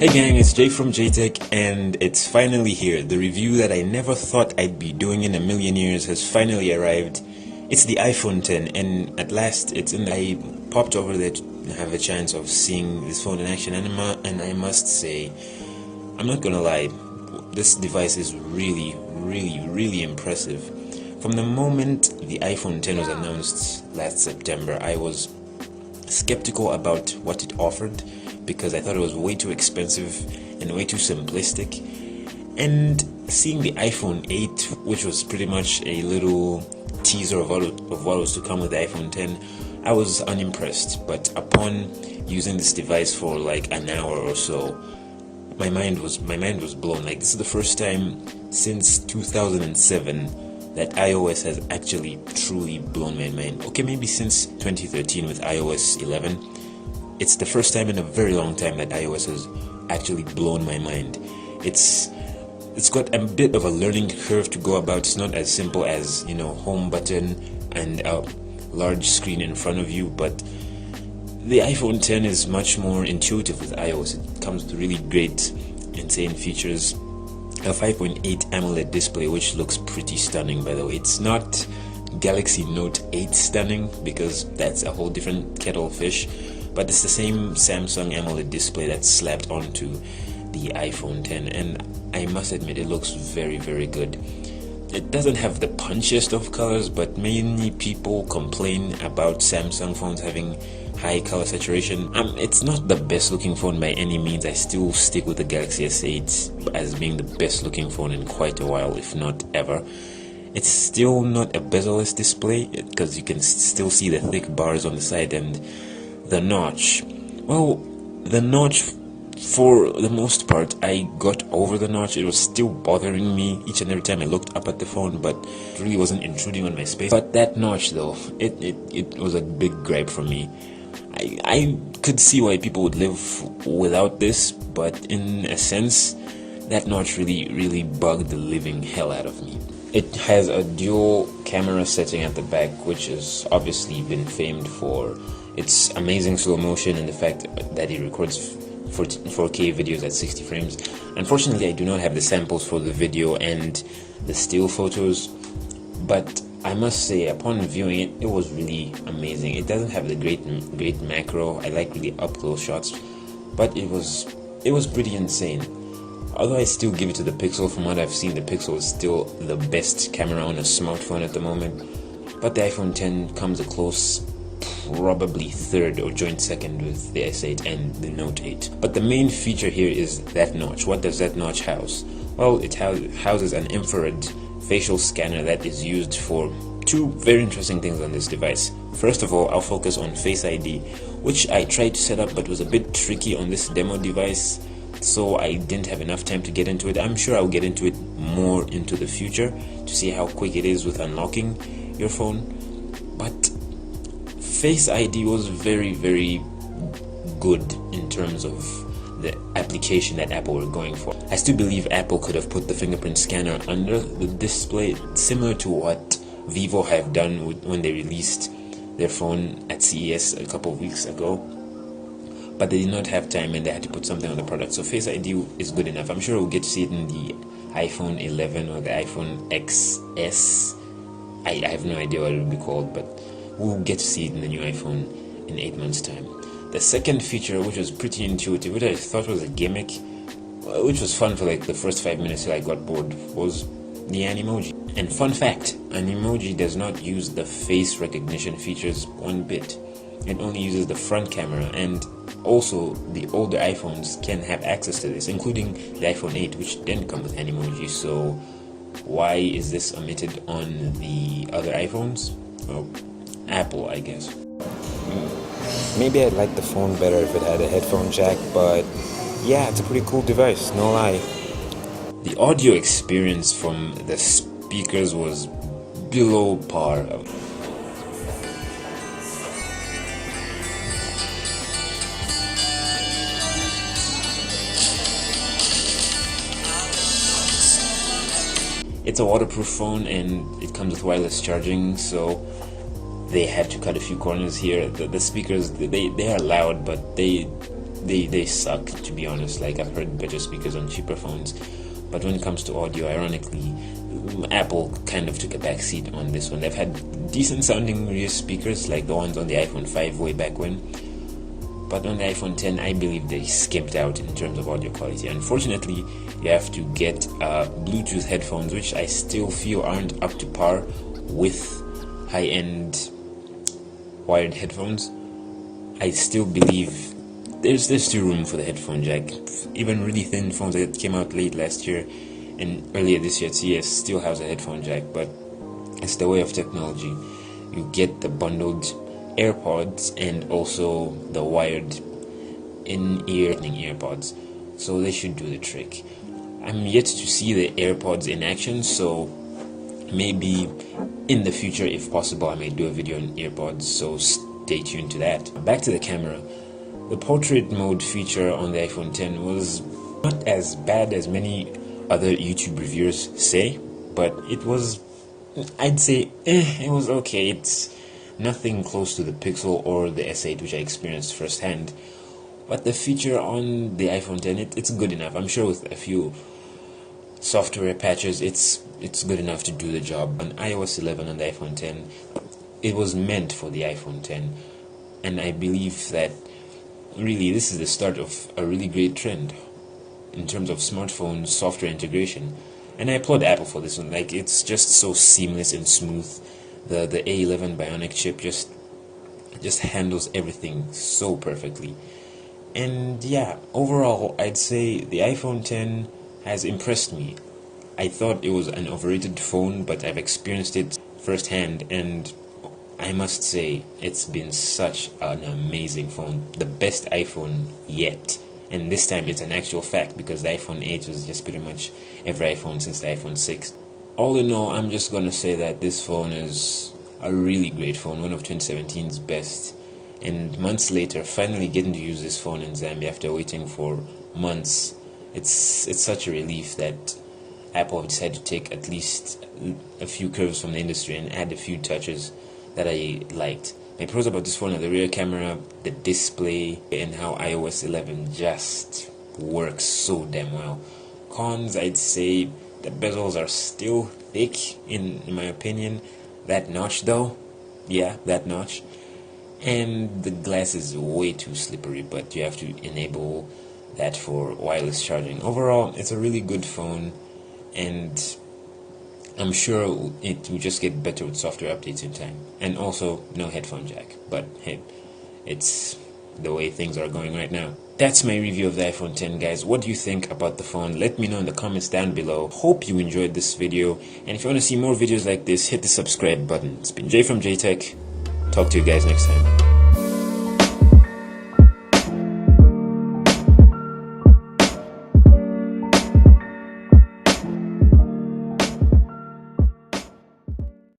Hey gang, it's Jay from JTech, and it's finally here. The review that I never thought I'd be doing in a million years has finally arrived. It's the iPhone 10, and at last it's in. I popped over there to have a chance of seeing this phone in action, and I must say, I'm not gonna lie, this device is really impressive. From the moment the iPhone 10 was announced last September, I was skeptical about what it offered because I thought it was way too expensive and way too simplistic. And seeing the iPhone 8, which was pretty much a little teaser of what was to come with the iPhone 10, I was unimpressed. But upon using this device for like an hour or so, my mind was blown. Like, this is the first time since 2007 that iOS has actually truly blown my mind. Okay, maybe since 2013 with iOS 11. It's the first time in a very long time that iOS has actually blown my mind. It's got a bit of a learning curve to go about. It's not as simple as, home button and a large screen in front of you, but the iPhone 10 is much more intuitive with iOS. It comes with really great, insane features. A 5.8 AMOLED display, which looks pretty stunning, by the way. It's not Galaxy Note 8 stunning, because that's a whole different kettle of fish, but it's the same Samsung AMOLED display that's slapped onto the iPhone 10, and I must admit it looks very good. It doesn't have the punchiest of colors, but many people complain about Samsung phones having high color saturation. It's not the best looking phone by any means. I still stick with the Galaxy S8 as being the best looking phone in quite a while, if not ever. It's still not a bezel-less display because you can still see the thick bars on the side, and the notch. Well, the notch, for the most part, I got over the notch. It was still bothering me each and every time I looked up at the phone, but it really wasn't intruding on my space. But that notch, though, it was a big gripe for me. I could see why people would live without this, but in a sense, that notch really bugged the living hell out of me. It has a dual camera setting at the back, which has obviously been famed for its amazing slow motion and the fact that it records 4K videos at 60 frames. Unfortunately, I do not have the samples for the video and the still photos, but I must say, upon viewing it, it was really amazing. It doesn't have the great macro. I like really up close shots, but it was pretty insane. Although I still give it to the Pixel. From what I've seen, the Pixel is still the best camera on a smartphone at the moment, but the iPhone 10 comes a close probably third or joint second with the S8 and the Note 8. But the main feature here is that notch. What does that notch house? Well, it houses an infrared facial scanner that is used for two very interesting things on this device. First of all, I'll focus on Face ID, which I tried to set up but was a bit tricky on this demo device, so I didn't have enough time to get into it. I'm sure I'll get into it more into the future to see how quick it is with unlocking your phone. But Face ID was very good in terms of the application that Apple were going for. I still believe Apple could have put the fingerprint scanner under the display, similar to what Vivo have done when they released their phone at CES a couple of weeks ago, but they did not have time and they had to put something on the product. So Face ID is good enough. I'm sure we'll get to see it in the iPhone 11 or the iPhone XS. I have no idea what it will be called, but we'll get to see it in the new iPhone in 8 months' time. The second feature, which was pretty intuitive, which I thought was a gimmick, which was fun for like the first 5 minutes till I got bored, was the Animoji. And fun fact, Animoji does not use the face recognition features one bit. It only uses the front camera, and also the older iPhones can have access to this, including the iPhone 8, which didn't come with Animoji. So why is this omitted on the other iPhones? Well, Apple, I guess. Maybe I'd like the phone better if it had a headphone jack, but yeah, it's a pretty cool device, no lie. The audio experience from the speakers was below par. It's a waterproof phone and it comes with wireless charging, so they had to cut a few corners here. The speakers, they are loud, but they they suck, to be honest. Like, I've heard better speakers on cheaper phones, but when it comes to audio, ironically, Apple kind of took a back seat on this one. They've had decent sounding rear speakers, like the ones on the iPhone 5 way back when, but on the iPhone 10, I believe they skimped out in terms of audio quality. Unfortunately, you have to get Bluetooth headphones, which I still feel aren't up to par with high-end wired headphones. I still believe there's still room for the headphone jack. Even really thin phones that came out late last year and earlier this year at CES still has a headphone jack, but it's the way of technology. You get the bundled AirPods and also the wired in-ear AirPods, so they should do the trick. I'm yet to see the AirPods in action, so maybe in the future, if possible, I may do a video on AirPods, so stay tuned to that. Back to the camera. The portrait mode feature on the iPhone 10 was not as bad as many other YouTube reviewers say, but it was, I'd say, it was okay. It's nothing close to the Pixel or the S8, which I experienced firsthand. But the feature on the iPhone 10, it's good enough. I'm sure with a few software patches, it's good enough to do the job. On iOS 11 on the iPhone 10, it was meant for the iPhone 10, and I believe that really this is the start of a really great trend in terms of smartphone software integration, and I applaud Apple for this one. Like, it's just so seamless and smooth. The A11 Bionic chip just handles everything so perfectly. And yeah, overall, I'd say the iPhone 10 has impressed me. I thought it was an overrated phone, but I've experienced it firsthand, and I must say it's been such an amazing phone. The best iPhone yet. And this time it's an actual fact, because the iPhone 8 was just pretty much every iPhone since the iPhone 6. All in all, I'm just going to say that this phone is a really great phone, one of 2017's best. And months later, finally getting to use this phone in Zambia after waiting for months, it's such a relief that Apple have decided to take at least a few curves from the industry and add a few touches that I liked. My pros about this phone are the rear camera, the display, and how iOS 11 just works so damn well. Cons, I'd say the bezels are still thick, in my opinion. That notch though, yeah, that notch. And the glass is way too slippery, but you have to enable that for wireless charging. Overall, it's a really good phone, and I'm sure it will just get better with software updates in time. And also, no headphone jack. But hey, it's the way things are going right now. That's my review of the iPhone 10, guys. What do you think about the phone? Let me know in the comments down below. Hope you enjoyed this video. And if you want to see more videos like this, hit the subscribe button. It's been Jay from JTech. Talk to you guys next time.